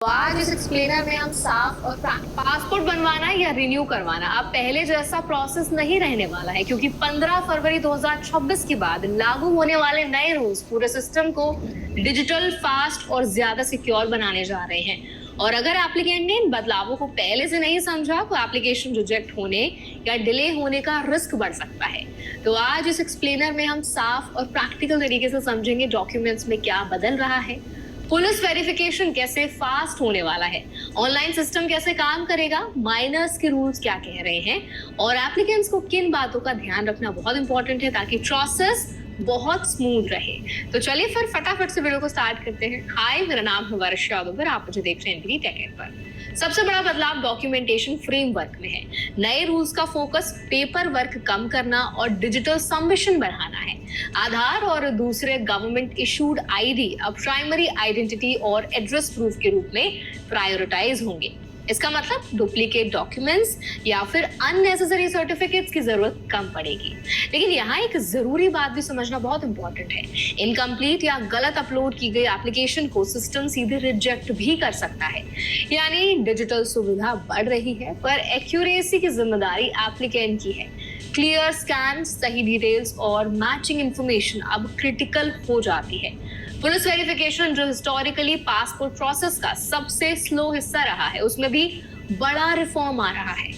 आज इस एक्सप्लेनर में हम साफ और पासपोर्ट बनवाना या रिन्यू करवाना अब पहले जैसा प्रोसेस नहीं रहने वाला है, क्योंकि 15 फरवरी 2026 के बाद लागू होने वाले नए रूल्स पूरे सिस्टम को डिजिटल, फास्ट और ज्यादा सिक्योर बनाने जा रहे हैं। और अगर एप्लीकेंट ने इन बदलावों को पहले से नहीं समझा तो एप्लीकेशन रिजेक्ट होने या डिले होने का रिस्क बढ़ सकता है। तो आज इस एक्सप्लेनर में हम साफ और प्रैक्टिकल तरीके से समझेंगे डॉक्यूमेंट्स में क्या बदल रहा है, पुलिस वेरिफिकेशन कैसे फास्ट होने वाला है, ऑनलाइन सिस्टम कैसे काम करेगा, माइनर्स के रूल्स क्या कह रहे हैं और एप्लीकेंट्स को किन बातों का ध्यान रखना बहुत इंपॉर्टेंट है ताकि प्रोसेस बहुत स्मूथ रहे। तो चलिए फिर फटाफट से वीडियो को स्टार्ट करते हैं। हाय, मेरा नाम है वर्षा यादव, आप मुझे देख रहे हैं एनपीटी टेक एड पर। सबसे बड़ा बदलाव डॉक्यूमेंटेशन फ्रेमवर्क में है। नए रूल्स का फोकस पेपर वर्क कम करना और डिजिटल सबमिशन बढ़ाना है। आधार और दूसरे गवर्नमेंट इशूड आईडी अब प्राइमरी आइडेंटिटी और एड्रेस प्रूफ के रूप में प्रायोरिटाइज होंगे। इसका मतलब डुप्लीकेट डॉक्यूमेंट्स या फिर अननेसेसरी सर्टिफिकेट्स की जरूरत कम पड़ेगी। लेकिन यहाँ एक जरूरी बात भी समझना बहुत इंपॉर्टेंट है। इनकम्प्लीट या गलत अपलोड की गई एप्लीकेशन को सिस्टम सीधे रिजेक्ट भी कर सकता है। यानी डिजिटल सुविधा बढ़ रही है पर एक्यूरेसी की जिम्मेदारी एप्लीकेंट की है। क्लियर स्कैन, सही डिटेल्स और मैचिंग इंफॉर्मेशन अब क्रिटिकल हो जाती है। पुलिस वेरिफिकेशन, जो हिस्टोरिकली पासपोर्ट प्रोसेस का सबसे स्लो हिस्सा रहा है, उसमें भी बड़ा रिफॉर्म आ रहा है।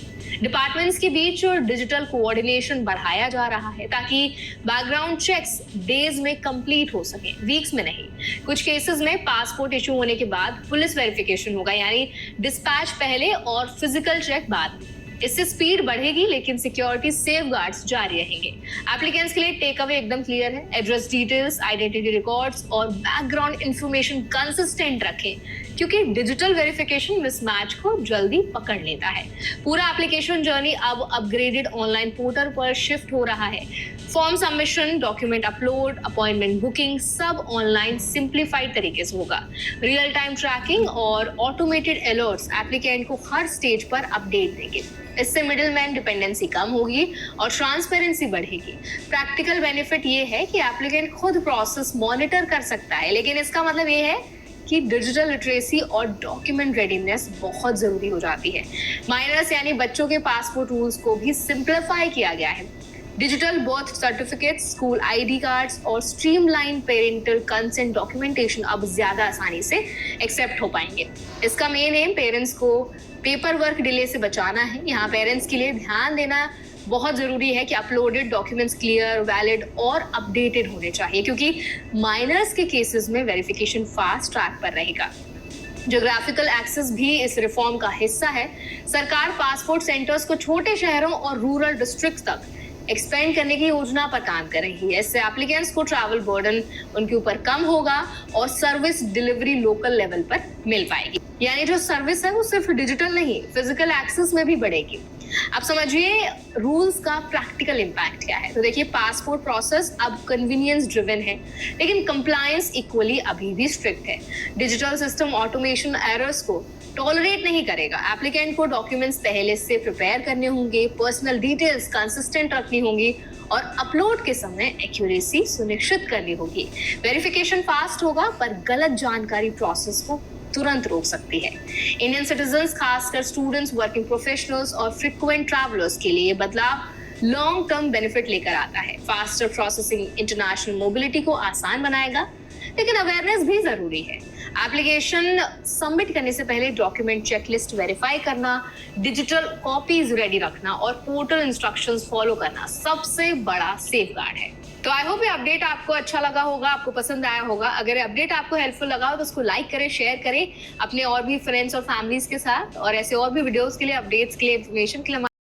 डिपार्टमेंट्स के बीच डिजिटल कोऑर्डिनेशन बढ़ाया जा रहा है ताकि बैकग्राउंड चेक्स डेज में कंप्लीट हो सके, वीक्स में नहीं। कुछ केसेस में पासपोर्ट इशू होने के बाद पुलिस वेरिफिकेशन होगा, यानी डिस्पैच पहले और फिजिकल चेक बाद में। इससे स्पीड बढ़ेगी लेकिन सिक्योरिटी सेफगार्ड्स जारी रहेंगे। एप्लीकेंट्स के लिए टेक अवे एकदम क्लियर है। एड्रेस डिटेल्स, आइडेंटिटी रिकॉर्ड्स और बैकग्राउंड इंफॉर्मेशन कंसिस्टेंट रखें, क्योंकि डिजिटल वेरिफिकेशन मिसमैच को जल्दी पकड़ लेता है। पूरा एप्लीकेशन जर्नी अब अपग्रेडेड ऑनलाइन पोर्टल पर शिफ्ट हो रहा है। Form submission, document upload, appointment booking सब ऑनलाइन सिंप्लीफाइड तरीके से होगा। रियल टाइम ट्रैकिंग और ऑटोमेटेड अलर्ट्स एप्लीकेंट को हर स्टेज पर अपडेट देंगे। इससे मिडिलमैन डिपेंडेंसी कम होगी और ट्रांसपेरेंसी बढ़ेगी। प्रैक्टिकल बेनिफिट ये है कि एप्लीकेंट खुद प्रोसेस मॉनिटर कर सकता है, लेकिन इसका मतलब ये है कि डिजिटल लिटरेसी और डॉक्यूमेंट रेडीनेस बहुत जरूरी हो जाती है। माइनर्स यानी बच्चों के पासपोर्ट रूल्स को भी सिंप्लीफाई किया गया है। Digital birth certificate, school ID cards और स्ट्रीमलाइन पेरेंटल कंसेंट डॉक्यूमेंटेशन अब ज्यादा आसानी से एक्सेप्ट हो पाएंगे। इसका मेन एम पेरेंट्स को पेपर वर्क डिले से बचाना है। यहाँ पेरेंट्स के लिए ध्यान देना बहुत जरूरी है कि अपलोडेड डॉक्यूमेंट्स क्लियर, वैलिड और अपडेटेड होने चाहिए, क्योंकि माइनर्स के केसेस में वेरिफिकेशन फास्ट ट्रैक पर रहेगा। ज्योग्राफिकल एक्सेस भी इस रिफॉर्म का हिस्सा है। सरकार पासपोर्ट सेंटर्स को छोटे शहरों और रूरल डिस्ट्रिक्ट्स तक एक्सपेंड करने की योजना पर काम कर रही है। इससे एप्लीकेंट्स को ट्रैवल बर्डन उनके ऊपर कम होगा और सर्विस डिलीवरी लोकल लेवल पर मिल पाएगी। यानी जो सर्विस है वो सिर्फ डिजिटल नहीं, फिजिकल एक्सेस में भी बढ़ेगी। अब समझिए रूल्स का प्रैक्टिकल इम्पैक्ट क्या है। तो देखिए, पासपोर्ट प्रोसेस अब कन्वीनियंस ड्रिवन है, लेकिन कंप्लायंस इक्वली अभी भी स्ट्रिक्ट है। डिजिटल सिस्टम ऑटोमेशन एरर्स को टॉलरेट नहीं करेगा। एप्लीकेंट को डॉक्यूमेंट्स पहले से प्रिपेयर करने होंगे, पर्सनल डिटेल्स कंसिस्टेंट रखनी होंगी और अपलोड के समय एक्यूरेसी सुनिश्चित करनी होगी। वेरिफिकेशन फास्ट होगा पर गलत जानकारी प्रोसेस को तुरंत रोक सकती है। इंडियन सिटीजन्स, खासकर स्टूडेंट्स, वर्किंग प्रोफेशनल्स और फ्रीक्वेंट ट्रैवलर्स के लिए बदलाव लॉन्ग टर्म बेनिफिट लेकर आता है। फास्टर प्रोसेसिंग इंटरनेशनल मोबिलिटी को आसान बनाएगा, लेकिन अवेयरनेस भी जरूरी है। एप्लीकेशन सबमिट करने से पहले डॉक्यूमेंट चेकलिस्ट वेरीफाई करना, डिजिटल कॉपीज रेडी रखना और पोर्टल इंस्ट्रक्शंस फॉलो करना सबसे बड़ा सेफगार्ड है। तो आई होप ये अपडेट आपको अच्छा लगा होगा, आपको पसंद आया होगा। अगर अपडेट आपको हेल्पफुल लगा हो तो उसको लाइक करें, शेयर करें अपने और भी फ्रेंड्स और फैमिलीज के साथ। और ऐसे और भी वीडियोस के लिए, अपडेट्स के लिए, इन्फॉर्मेशन के लिए